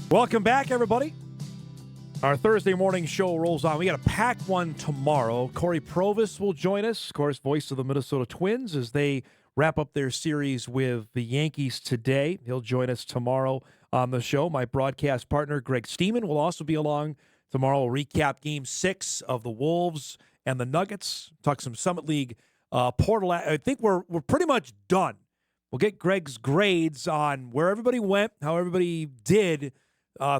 Welcome back, everybody. Our Thursday morning show rolls on. We got a packed one tomorrow. Corey Provis will join us, of course, voice of the Minnesota Twins, as they wrap up their series with the Yankees today. He'll join us tomorrow on the show. My broadcast partner, Greg Steeman, will also be along tomorrow. We'll recap Game 6 of the Wolves and the Nuggets. Talk some Summit League portal. I think we're pretty much done. We'll get Greg's grades on where everybody went, how everybody did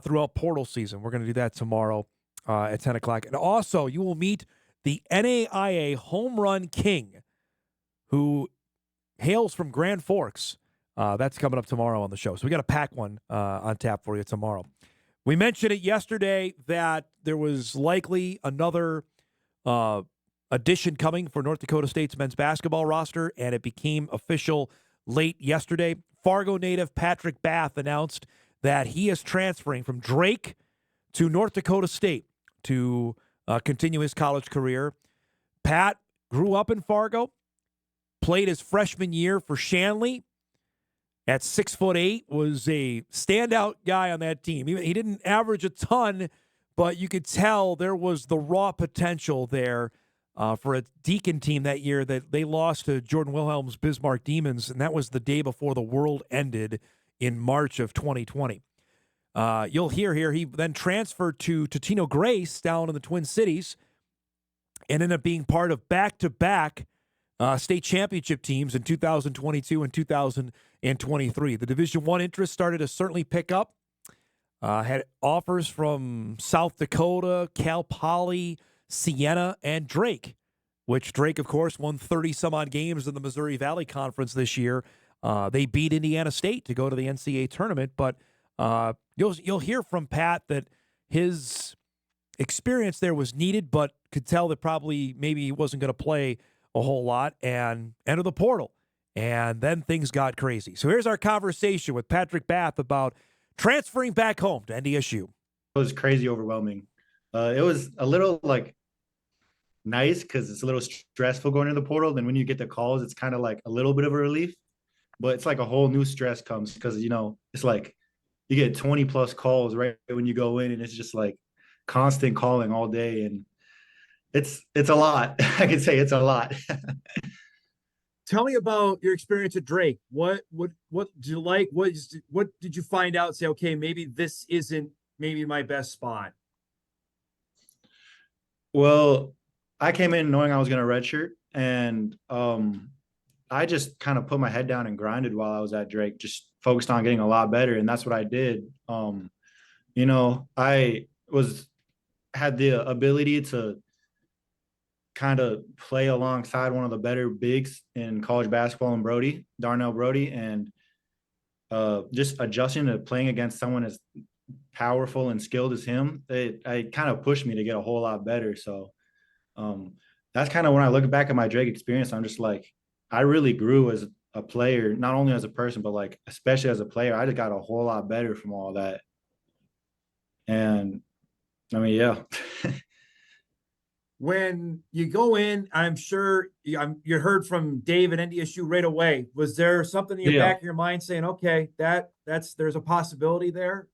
throughout portal season. We're going to do that tomorrow at 10 o'clock. And also, you will meet the NAIA Home Run King, who hails from Grand Forks. That's coming up tomorrow on the show. So we got a pack one on tap for you tomorrow. We mentioned it yesterday that there was likely another addition coming for North Dakota State's men's basketball roster, and it became official late yesterday. Fargo native Patrick Bath announced that he is transferring from Drake to North Dakota State to continue his college career. Pat grew up in Fargo, played his freshman year for Shanley at 6'8", was a standout guy on that team. He didn't average a ton, but you could tell there was the raw potential there for a Deacon team that year that they lost to Jordan Wilhelm's Bismarck Demons, and that was the day before the world ended in March of 2020. You'll hear here he then transferred to Totino Grace down in the Twin Cities and ended up being part of back-to-back state championship teams in 2022 and 2023. The Division I interest started to certainly pick up. Had offers from South Dakota, Cal Poly, Siena, and Drake, which Drake, of course, won 30-some-odd games in the Missouri Valley Conference this year. They beat Indiana State to go to the NCAA tournament, but you'll hear from Pat that his experience there was needed, but could tell that probably maybe he wasn't going to play a whole lot and enter the portal. And then things got crazy. So here's our conversation with Patrick Bath about transferring back home to NDSU. It was crazy overwhelming. It was a little nice because it's a little stressful going into the portal. Then when you get the calls, it's kind of like a little bit of a relief. But it's like a whole new stress comes because, it's like you get 20 plus calls right when you go in, and it's just like constant calling all day. And it's a lot. I can say it's a lot. Tell me about your experience at Drake. What did you like? What did you find out? Say, okay, maybe this isn't maybe my best spot. Well, I came in knowing I was going to redshirt, and I just kind of put my head down and grinded while I was at Drake, just focused on getting a lot better. And that's what I did. I had the ability to kind of play alongside one of the better bigs in college basketball in Brody, Darnell Brody, and just adjusting to playing against someone as powerful and skilled as him, it kind of pushed me to get a whole lot better. So that's kind of when I look back at my Drake experience, I'm just like, I really grew as a player, not only as a person, but like, especially as a player. I just got a whole lot better from all that. And I mean, yeah. When you go in, I'm sure you heard from Dave at NDSU right away. Was there something in the back of your mind saying, okay, there's a possibility there?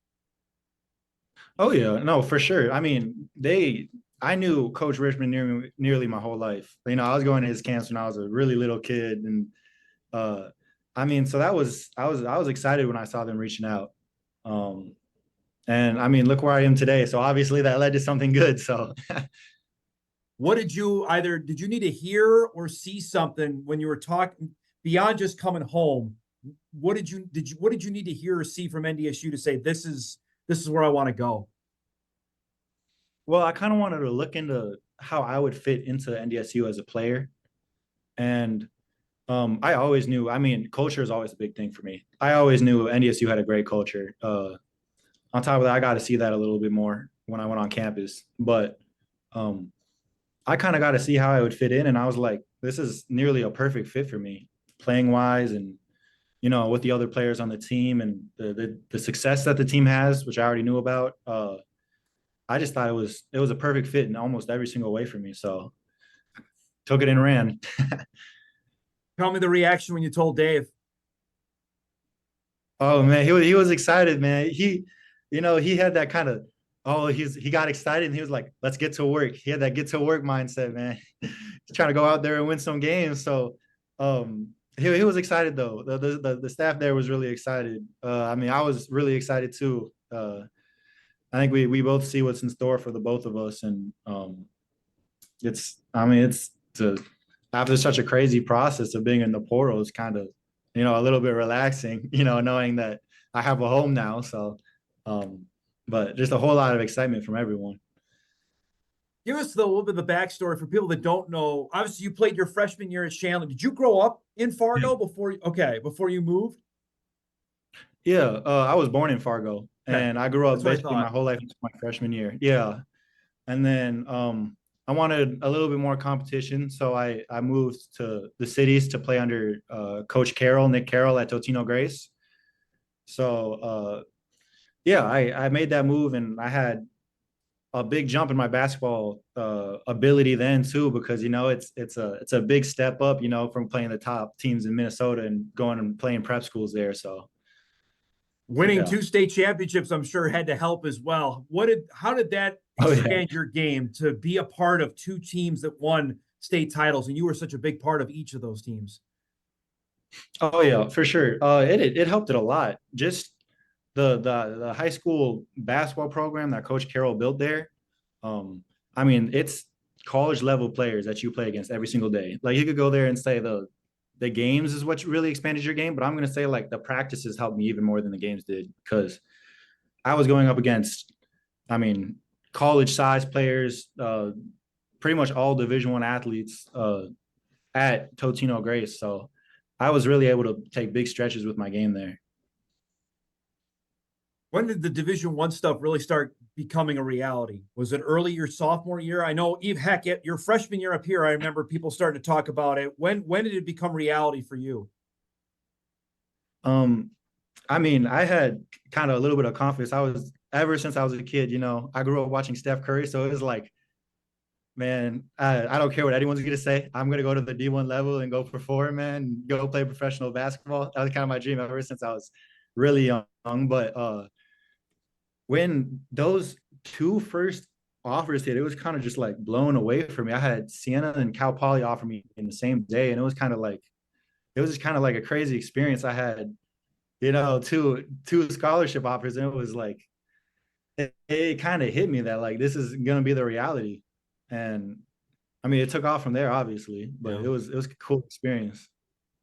Oh yeah, no, for sure. I mean, I knew Coach Richmond nearly my whole life. I was going to his camps when I was a really little kid, and I mean, so I was excited when I saw them reaching out. And I mean, look where I am today. So obviously that led to something good. So what did you need to hear or see something when you were talking beyond just coming home? What did you need to hear or see from NDSU to say this is where I want to go? Well, I kind of wanted to look into how I would fit into NDSU as a player. And I always knew, I mean, culture is always a big thing for me. I always knew NDSU had a great culture. On top of that, I got to see that a little bit more when I went on campus. But I kind of got to see how I would fit in. And I was like, this is nearly a perfect fit for me, playing wise and, with the other players on the team and the success that the team has, which I already knew about. I just thought it was a perfect fit in almost every single way for me. So took it and ran. Tell me the reaction when you told Dave. Oh man, he was excited, man. he had that kind of, he got excited and he was like, let's get to work. He had that get to work mindset, man. He's trying to go out there and win some games. So he was excited though. The staff there was really excited. I mean, I was really excited too. I think we both see what's in store for the both of us, and it's after such a crazy process of being in the portal, it's kind of a little bit relaxing, knowing that I have a home now. So, but just a whole lot of excitement from everyone. Give us a little bit of the backstory for people that don't know. Obviously, you played your freshman year at Shanley. Did you grow up in Fargo before you moved? Yeah, I was born in Fargo, Okay, and I grew up that's what I basically my thought. whole life until my freshman year. Yeah, and then I wanted a little bit more competition, so I moved to the cities to play under Coach Nick Carroll at Totino Grace. So yeah, I made that move, and I had a big jump in my basketball ability then too, because it's a big step up, from playing the top teams in Minnesota and going and playing prep schools there. So Winning yeah. two state championships, I'm sure, had to help as well. How did that Oh yeah. expand your game to be a part of two teams that won state titles, and you were such a big part of each of those teams? Oh yeah, for sure. It helped it a lot. Just the high school basketball program that Coach Carroll built there. Um, I mean, it's college level players that you play against every single day. Like you could go there and say the games is what really expanded your game, but I'm gonna say like the practices helped me even more than the games did, because I was going up against, I mean, college size players, pretty much all Division I athletes at Totino Grace. So I was really able to take big stretches with my game there. When did the Division I stuff really start becoming a reality? Was it early your sophomore year? I know, heck, your freshman year up here, I remember people starting to talk about it. When did it become reality for you? Um, I mean, I had kind of a little bit of confidence. I was ever since I was a kid, I grew up watching Steph Curry, so it was like, man, I don't care what anyone's gonna say. I'm gonna go to the D1 level and go perform, man, and go play professional basketball. That was kind of my dream ever since I was really young. But when those two first offers hit, it was kind of just like blown away for me. I had Siena and Cal Poly offer me in the same day, and it was just kind of like a crazy experience. I had, two scholarship offers, and it was like it kind of hit me that like this is gonna be the reality. And I mean, it took off from there, obviously, but Yeah. it was a cool experience.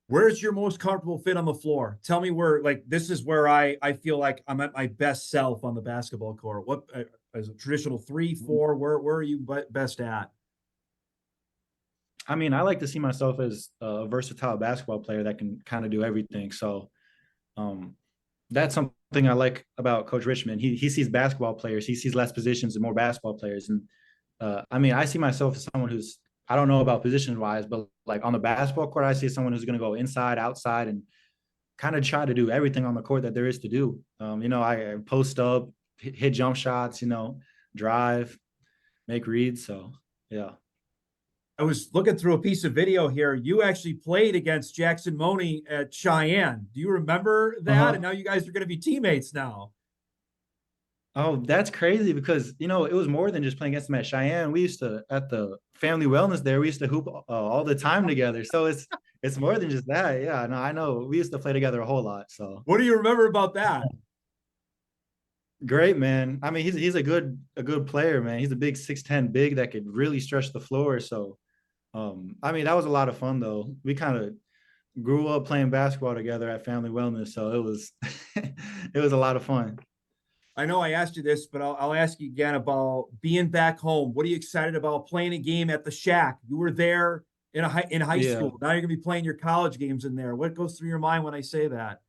Where's your most comfortable fit on the floor? Tell me where, like, this is where I feel like I'm at my best self on the basketball court. What is a traditional 3, 4? Where are you best at? I mean, I like to see myself as a versatile basketball player that can kind of do everything. So um, that's something I like about Coach Richmond. He sees basketball players, he sees less positions and more basketball players. And I mean, I see myself as someone who's, I don't know about position wise, but like on the basketball court, I see someone who's going to go inside, outside, and kind of try to do everything on the court that there is to do. I post up, hit jump shots, drive, make reads. So yeah. I was looking through a piece of video here. You actually played against Jackson Money at Cheyenne. Do you remember that? Uh-huh. And now you guys are going to be teammates now. Oh, that's crazy because it was more than just playing against them at Cheyenne. We used to at the family wellness there. We used to hoop all the time together. So it's more than just that. Yeah, no, I know. We used to play together a whole lot. So What do you remember about that? great, man. I mean, he's a good player, man. He's a big 6'10" big that could really stretch the floor. So I mean, that was a lot of fun though. We kind of grew up playing basketball together at family wellness, so it was it was a lot of fun. I know I asked you this, but I'll ask you again about being back home. What are you excited about playing a game at the Shack? You were there in high Yeah. school. Now you're gonna be playing your college games in there. What goes through your mind when I say that?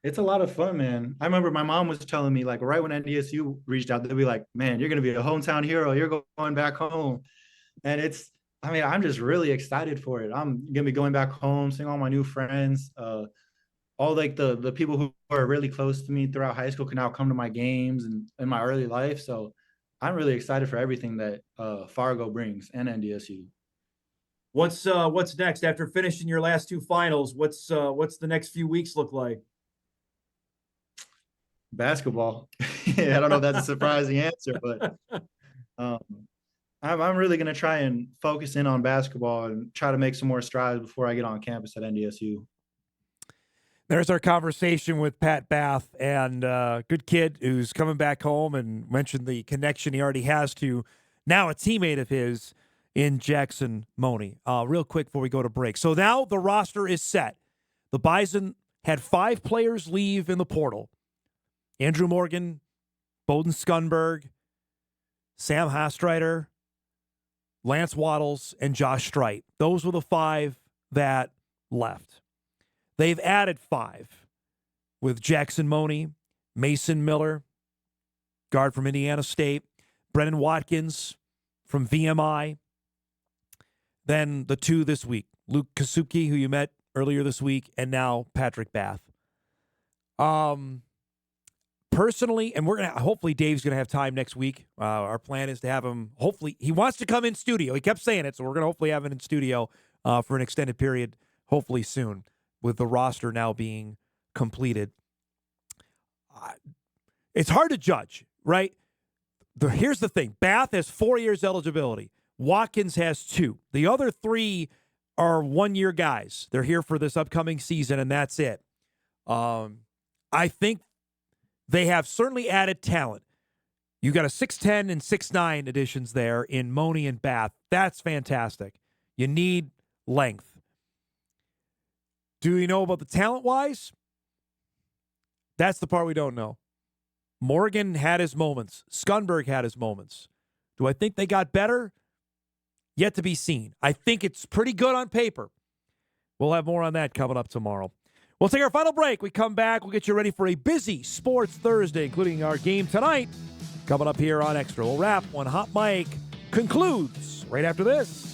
It's a lot of fun, man. I remember my mom was telling me, like, right when NDSU reached out, they'd be like, man, you're going to be a hometown hero. You're going back home. And I mean, I'm just really excited for it. I'm going to be going back home, seeing all my new friends. All like the people who are really close to me throughout high school can now come to my games and in my early life. So I'm really excited for everything that Fargo brings and NDSU. What's next after finishing your last two finals? What's the next few weeks look like? Basketball. I don't know if that's a surprising answer, but um, I'm really going to try and focus in on basketball and try to make some more strides before I get on campus at NDSU. There's our conversation with Pat Bath, and good kid who's coming back home, and mentioned the connection he already has to now a teammate of his in Jackson Money. Real quick before we go to break. So now the roster is set. The Bison had 5 players leave in the portal. Andrew Morgan, Bowden Skunberg, Sam Hastreiter, Lance Waddles, and Josh Strite. Those were the 5 that left. They've added 5 with Jackson Money, Mason Miller, guard from Indiana State, Brennan Watkins from VMI. Then the 2 this week, Luke Kasuki, who you met earlier this week, and now Patrick Bath. Personally, and hopefully Dave's going to have time next week. Our plan is to have him, hopefully, he wants to come in studio. He kept saying it, so we're going to hopefully have him in studio for an extended period, hopefully soon, with the roster now being completed. It's hard to judge, right? Here's the thing. Bath has 4 years eligibility. Watkins has 2. The other 3 are 1-year guys. They're here for this upcoming season, and that's it. I think they have certainly added talent. You got a 6'10 and 6'9 additions there in Money and Bath. That's fantastic. You need length. Do you know about the talent-wise? That's the part we don't know. Morgan had his moments. Skunberg had his moments. Do I think they got better? Yet to be seen. I think it's pretty good on paper. We'll have more on that coming up tomorrow. We'll take our final break. We come back. We'll get you ready for a busy Sports Thursday, including our game tonight coming up here on Extra. We'll wrap when Hot Mike concludes right after this.